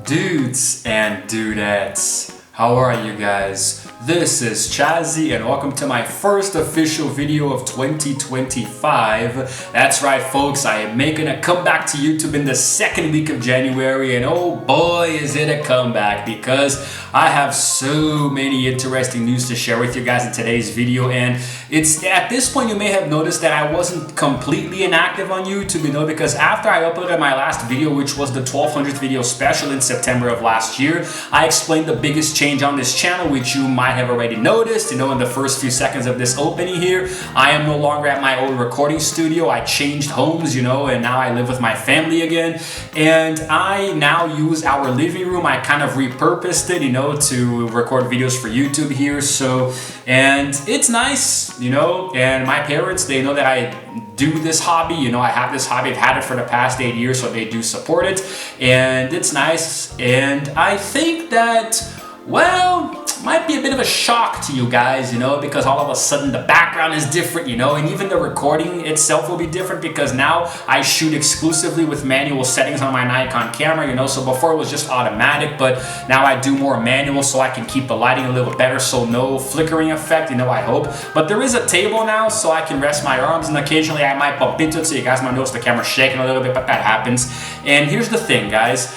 Dudes and dudettes, how are you guys? This is Chazzy and welcome to my first official video of 2025. That's right folks, I am making a comeback to YouTube in the second week of January, and oh boy is it a comeback because I have so many interesting news to share with you guys in today's video. And it's at this point you may have noticed that I wasn't completely inactive on YouTube, because after I uploaded my last video, which was the 1200th video special in September of last year, I explained the biggest change on this channel, which you might have already noticed, in the first few seconds of this opening here. I am no longer at my old recording studio. I changed homes, and now I live with my family again. And I now use our living room. I kind of repurposed it, to record videos for YouTube here. So, and it's nice, and my parents, they know that I do this hobby, I have this hobby. I've had it for the past 8 years, so they do support it, and it's nice. And I think that, well, might be a bit of a shock to you guys, because all of a sudden the background is different, and even the recording itself will be different because now I shoot exclusively with manual settings on my Nikon camera, so before it was just automatic, but now I do more manual so I can keep the lighting a little better, so no flickering effect, I hope. But there is a table now so I can rest my arms, and occasionally I might bump into it, so you guys might notice the camera shaking a little bit, but that happens. And here's the thing, guys.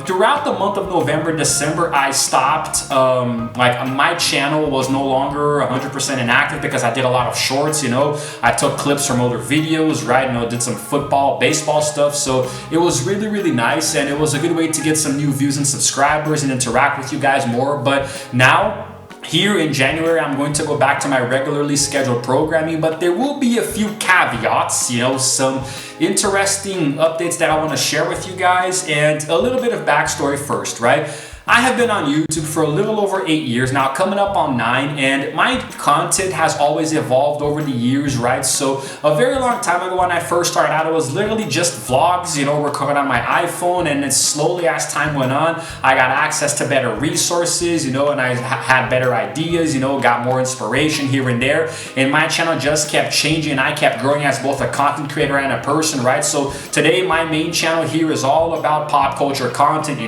Throughout the month of November, December, I stopped, my channel was no longer 100% inactive because I did a lot of shorts, I took clips from older videos, right, did some football, baseball stuff, so it was really, really nice, and it was a good way to get some new views and subscribers and interact with you guys more. But now, here in January, I'm going to go back to my regularly scheduled programming, but there will be a few caveats, some interesting updates that I want to share with you guys, and a little bit of backstory first, right? I have been on YouTube for a little over 8 years now, coming up on 9, and my content has always evolved over the years, right? So a very long time ago when I first started out, it was literally just vlogs, recorded on my iPhone, and then slowly as time went on, I got access to better resources, and I had better ideas, got more inspiration here and there, and my channel just kept changing, and I kept growing as both a content creator and a person, right? So today my main channel here is all about pop culture content,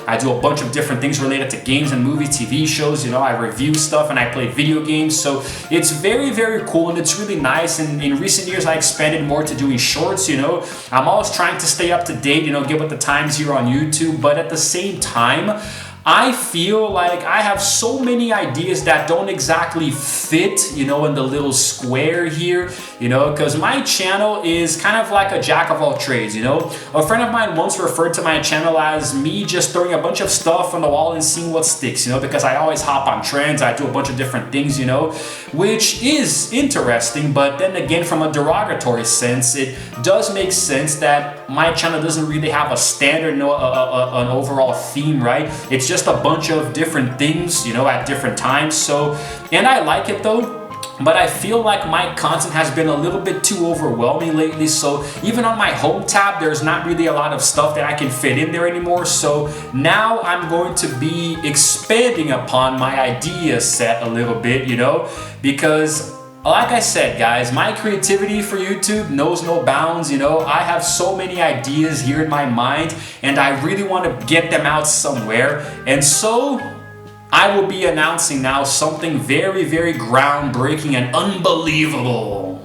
I do a bunch of different things related to games and movies, TV shows, I review stuff and I play video games, so it's very, very cool and it's really nice. And in recent years I expanded more to doing shorts, I'm always trying to stay up to date, get with the times here on YouTube, but at the same time, I feel like I have so many ideas that don't exactly fit, in the little square here, because my channel is kind of like a jack of all trades, A friend of mine once referred to my channel as me just throwing a bunch of stuff on the wall and seeing what sticks, because I always hop on trends, I do a bunch of different things, which is interesting, but then again, from a derogatory sense, it does make sense that my channel doesn't really have a standard, an overall theme, right? It's just a bunch of different things, at different times. So, and I like it though, but I feel like my content has been a little bit too overwhelming lately. So even on my home tab, there's not really a lot of stuff that I can fit in there anymore. So now I'm going to be expanding upon my idea set a little bit, because like I said, guys, my creativity for YouTube knows no bounds, I have so many ideas here in my mind and I really want to get them out somewhere. And so I will be announcing now something very, very groundbreaking and unbelievable.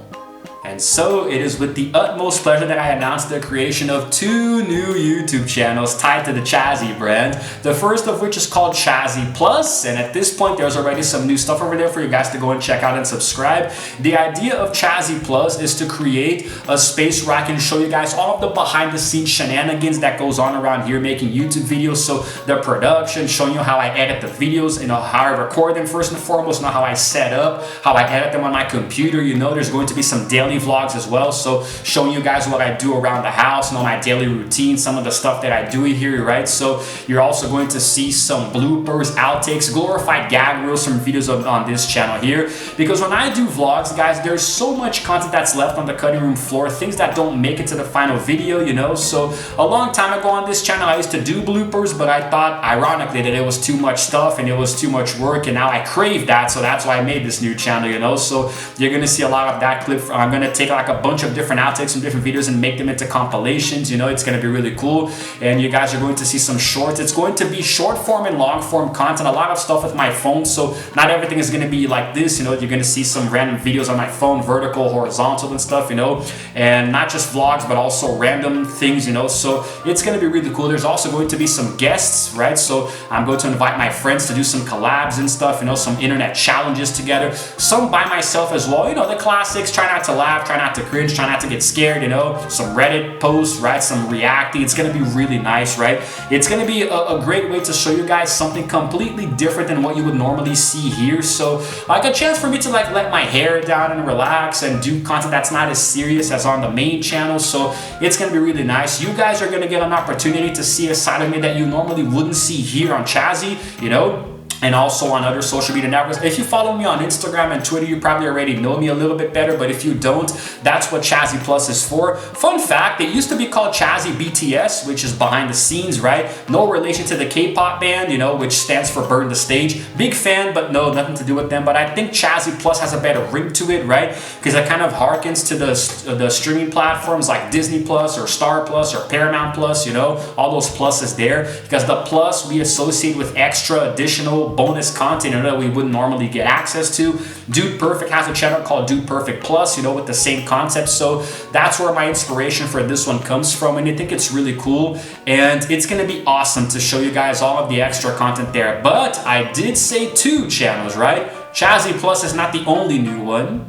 And so it is with the utmost pleasure that I announce the creation of 2 new YouTube channels tied to the Chazzy brand. The first of which is called Chazzy Plus, and at this point there's already some new stuff over there for you guys to go and check out and subscribe. The idea of Chazzy Plus is to create a space where I can show you guys all of the behind the scenes shenanigans that goes on around here making YouTube videos. So the production, showing you how I edit the videos, how I record them first and foremost, how I set up, how I edit them on my computer. There's going to be some daily vlogs as well, so showing you guys what I do around the house, my daily routine, some of the stuff that I do here, right? So you're also going to see some bloopers, outtakes, glorified gag reels from videos on this channel here, because when I do vlogs, guys, there's so much content that's left on the cutting room floor, things that don't make it to the final video, so a long time ago on this channel I used to do bloopers, but I thought ironically that it was too much stuff and it was too much work, and now I crave that, so that's why I made this new channel, so you're gonna see a lot of that clip. I'm gonna take like a bunch of different outtakes from different videos and make them into compilations. You know, it's going to be really cool. And you guys are going to see some shorts. It's going to be short form and long form content, a lot of stuff with my phone. So not everything is going to be like this. You know, you're going to see some random videos on my phone, vertical, horizontal and stuff, you know, and not just vlogs, but also random things, you know. So it's going to be really cool. There's also going to be some guests, right? So I'm going to invite my friends to do some collabs and stuff, you know, some internet challenges together, some by myself as well, you know, the classics, try not to laugh, try not to cringe, try not to get scared, you know, some Reddit posts, right, some reacting. It's going to be really nice, right? It's going to be a great way to show you guys something completely different than what you would normally see here. So like a chance for me to like let my hair down and relax and do content that's not as serious as on the main channel. So it's going to be really nice. You guys are going to get an opportunity to see a side of me that you normally wouldn't see here on Chazzy, you know, and also on other social media networks. If you follow me on Instagram and Twitter, you probably already know me a little bit better, but if you don't, that's what Chazzy Plus is for. Fun fact, it used to be called Chazzy BTS, which is behind the scenes, right? No relation to the K-pop band, you know, which stands for Burn the Stage. Big fan, but no, nothing to do with them. But I think Chazzy Plus has a better ring to it, right? Because it kind of harkens to the streaming platforms like Disney Plus or Star Plus or Paramount Plus, you know, all those pluses there. Because the plus we associate with extra additional bonus content, you know, that we wouldn't normally get access to. Dude Perfect has a channel called Dude Perfect Plus, you know, with the same concept. So that's where my inspiration for this one comes from, and I think it's really cool, and it's gonna be awesome to show you guys all of the extra content there. But I did say 2 channels, right? Chazzy Plus is not the only new one.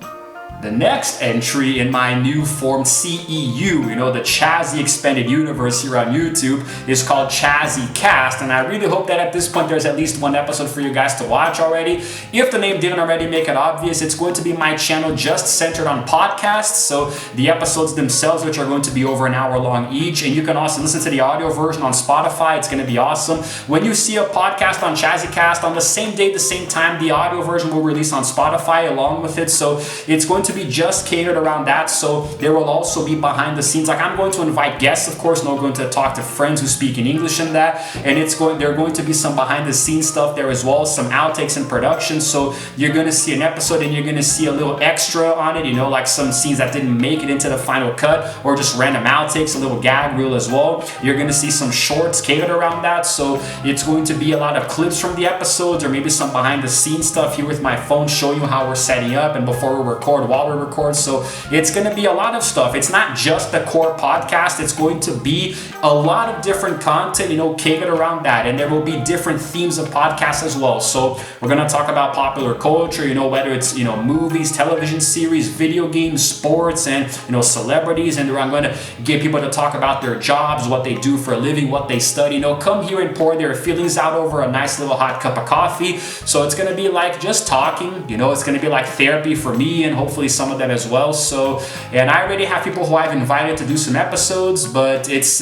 The next entry in my new formed CEU, you know, the Chazzy Expanded Universe here on YouTube, is called Chazzy Cast, and I really hope that at this point there's at least 1 episode for you guys to watch already. If the name didn't already make it obvious, it's going to be my channel just centered on podcasts, so the episodes themselves, which are going to be over an hour long each, and you can also listen to the audio version on Spotify. It's going to be awesome. When you see a podcast on Chazzy Cast, on the same day, the same time, the audio version will release on Spotify along with it, so it's going to be just catered around that. So there will also be behind the scenes, like I'm going to invite guests, of course, and I'm going to talk to friends who speak in English in that, and there are going to be some behind the scenes stuff there as well, some outtakes and production. So you're going to see an episode and you're going to see a little extra on it, you know, like some scenes that didn't make it into the final cut, or just random outtakes, a little gag reel as well. You're going to see some shorts catered around that, so it's going to be a lot of clips from the episodes, or maybe some behind the scenes stuff here with my phone, showing you how we're setting up and before we record, while we record. So it's going to be a lot of stuff. It's not just the core podcast. It's going to be a lot of different content, you know, catered around that, and there will be different themes of podcasts as well. So we're going to talk about popular culture, you know, whether it's, you know, movies, television series, video games, sports, and, you know, celebrities. And I'm going to get people to talk about their jobs, what they do for a living, what they study, you know, come here and pour their feelings out over a nice little hot cup of coffee. So it's going to be like just talking, you know, it's going to be like therapy for me, and hopefully some of them as well. So, and I already have people who I've invited to do some episodes, but it's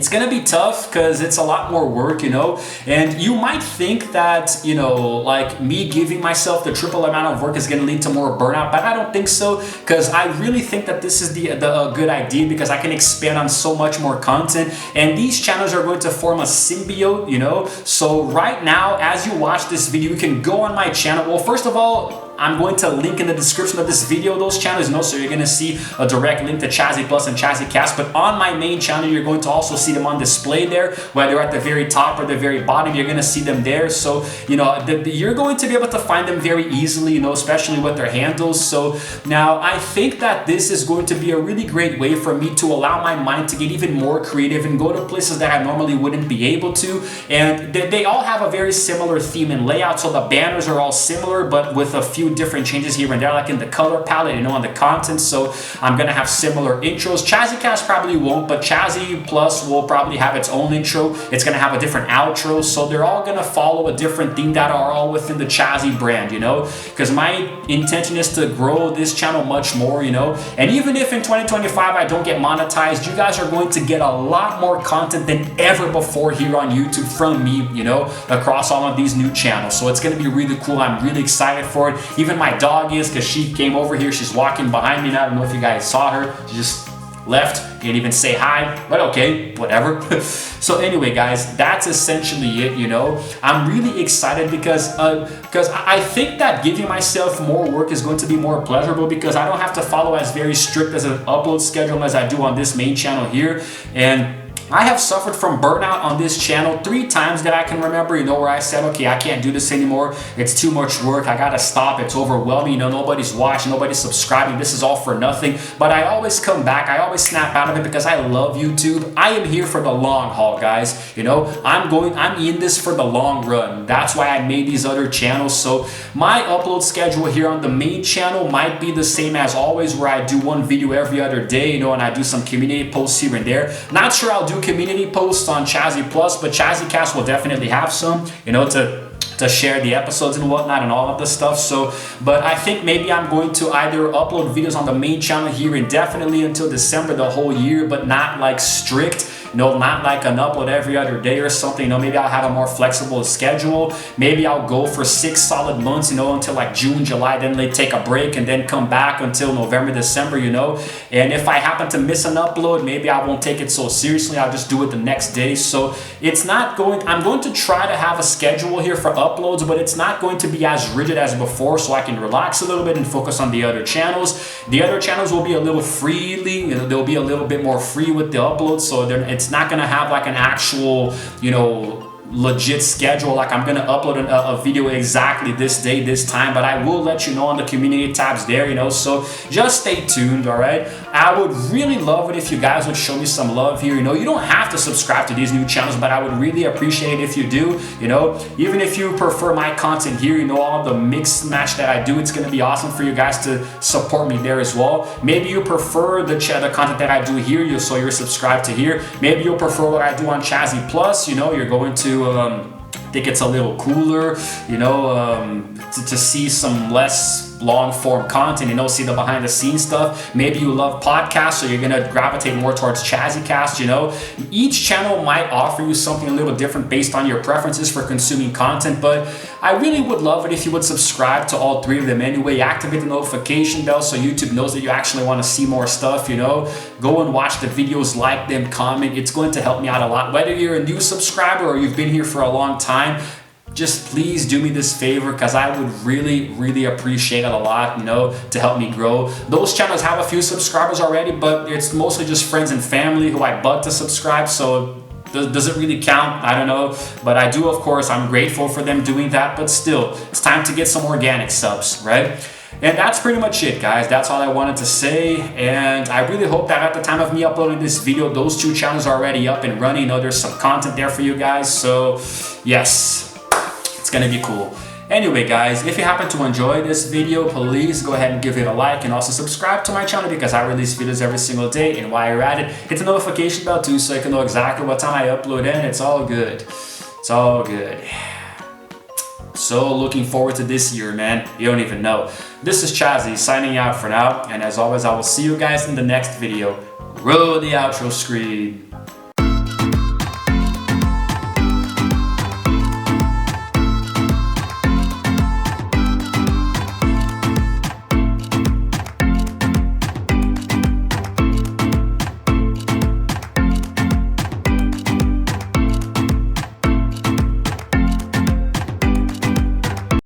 gonna be tough because it's a lot more work, you know. And you might think that, you know, like me giving myself the triple amount of work is gonna lead to more burnout, but I don't think so, because I really think that this is the good idea, because I can expand on so much more content, and these channels are going to form a symbiote, you know. So right now, as you watch this video, you can go on my channel. Well, first of all, I'm going to link in the description of this video those channels, you know, so you're going to see a direct link to Chazzy Plus and Chazzy Cast. But on my main channel, you're going to also see them on display there, whether at the very top or the very bottom, you're going to see them there. So, you know, you're going to be able to find them very easily, you know, especially with their handles. So now I think that this is going to be a really great way for me to allow my mind to get even more creative and go to places that I normally wouldn't be able to. And they all have a very similar theme and layout. So the banners are all similar, but with a few different changes here and there, like in the color palette, you know, on the content. So I'm gonna have similar intros. Chazzy Cast probably won't, but Chazzy Plus will probably have its own intro. It's gonna have a different outro. So they're all gonna follow a different theme that are all within the Chazzy brand, you know, because my intention is to grow this channel much more, you know. And even if in 2025 I don't get monetized, you guys are going to get a lot more content than ever before here on YouTube from me, you know, across all of these new channels. So it's gonna be really cool. I'm really excited for it. Even my dog is, because she came over here. She's walking behind me now. I don't know if you guys saw her. She just left, didn't even say hi, but okay, whatever. So anyway, guys, that's essentially it, you know. I'm really excited because I think that giving myself more work is going to be more pleasurable because I don't have to follow as very strict as an upload schedule as I do on this main channel here. And I have suffered from burnout on this channel 3 times that I can remember, you know, where I said, okay, I can't do this anymore. It's too much work. I gotta stop. It's overwhelming. You know, nobody's watching, nobody's subscribing. This is all for nothing. But I always come back. I always snap out of it because I love YouTube. I am here for the long haul, guys. You know, I'm in this for the long run. That's why I made these other channels. So my upload schedule here on the main channel might be the same as always, where I do 1 video every other day, you know, and I do some community posts here and there. Not sure I'll do community posts on Chazzy Plus, but Chazzy Cast will definitely have some, you know, to share the episodes and whatnot and all of the stuff. So, but I think maybe I'm going to either upload videos on the main channel here indefinitely until December, the whole year, but not like strict. You know, not like an upload every other day or something. You know, maybe I'll have a more flexible schedule. Maybe I'll go for 6 solid months, you know, until like June, July, then they take a break and then come back until November, December, you know. And if I happen to miss an upload, maybe I won't take it so seriously. I'll just do it the next day. So it's not going, I'm going to try to have a schedule here for uploads, but it's not going to be as rigid as before, so I can relax a little bit and focus on the other channels. The other channels will be a little freely, you know, they'll be a little bit more free with the uploads, so it's not going to have like an actual, you know, legit schedule, like I'm gonna upload a video exactly this day, this time, but I will let you know on the community tabs there, you know, so just stay tuned. All right, I would really love it if you guys would show me some love here. You know, you don't have to subscribe to these new channels, but I would really appreciate it if you do. You know, even if you prefer my content here, you know, all the mix match that I do, it's gonna be awesome for you guys to support me there as well. Maybe you prefer the content that I do here, so you're subscribed to here. Maybe you'll prefer what I do on Chazzy Plus. You know, you're going to think it's a little cooler, you know, to see some less long form content, you know, see the behind the scenes stuff. Maybe you love podcasts, so you're gonna gravitate more towards Chazzy Cast, you know. Each channel might offer you something a little different based on your preferences for consuming content, but I really would love it if you would subscribe to all 3 of them anyway. Activate the notification bell so YouTube knows that you actually want to see more stuff, you know. Go and watch the videos, like them, comment. It's going to help me out a lot. Whether you're a new subscriber or you've been here for a long time, just please do me this favor, because I would really appreciate it a lot, you know, to help me grow. Those channels have a few subscribers already, but it's mostly just friends and family who I bug to subscribe, so does it really count? I don't know, but I do, of course. I'm grateful for them doing that, but still, it's time to get some organic subs, right? And that's pretty much it, guys. That's all I wanted to say, and I really hope that at the time of me uploading this video, those 2 channels are already up and running. You know, there's some content there for you guys, so yes, it's gonna be cool. Anyway, guys, if you happen to enjoy this video, please go ahead and give it a like, and also subscribe to my channel because I release videos every single day. And while you're at it, hit the notification bell too, so you can know exactly what time I upload in. It's all good. It's all good. So looking forward to this year, man. You don't even know. This is Chazzy signing out for now, and as always, I will see you guys in the next video. Roll the outro screen.